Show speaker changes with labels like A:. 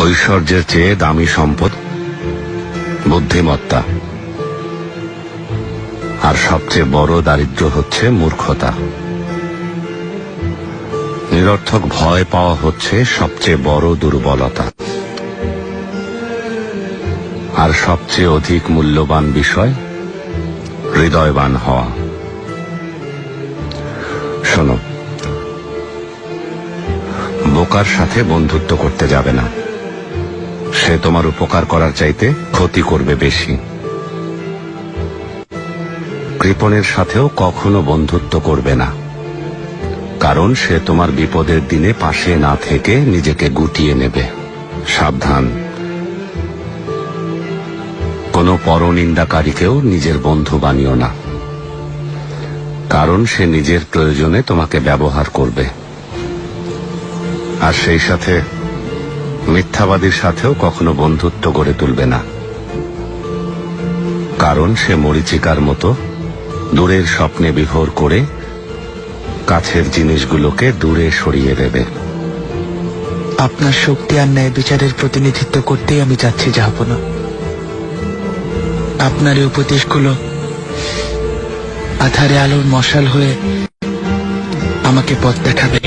A: ঐশ্বর্যের চেয়ে দামি সম্পদ বুদ্ধিমত্তা, আর সবচেয়ে বড় দারিদ্র্য হচ্ছে মূর্খতা। নিরর্থক ভয় পাওয়া হচ্ছে সবচেয়ে বড় দুর্বলতা, আর সবচেয়ে অধিক মূল্যবান বিষয় হৃদয়বান হওয়া। শোনো, বোকার সাথে বন্ধুত্ব করতে যাবে না। সে তোমার উপকার করার চাইতে ক্ষতি করবে বেশি। কৃপণের সাথেও কখনো বন্ধুত্ব করবে না, কারণ সে তোমার বিপদের দিনে পাশে না থেকে নিজেকে গুটিয়ে নেবে। সাবধান, কোনো পরনিন্দাকারীকেও নিজের বন্ধু বানিও না, কারণ সে নিজের প্রয়োজনে তোমাকে ব্যবহার করবে। আর সেই সাথে মিথ্যাবাদীর সাথেও কখনো বন্ধুত্ব গড়ে তুলবে না, কারণ সে মরীচিকার মতো দূরের স্বপ্নে বিভোর করে কাছের জিনিসগুলোকে দূরে সরিয়ে দেবে।
B: আপনার শক্তি আর ন্যায় বিচারের প্রতিনিধিত্ব করতেই আমি যাচ্ছি জাহাপনা। আপনার এই উপদেশগুলো আধারে আলোর মশাল হয়ে আমাকে পথ দেখাবে।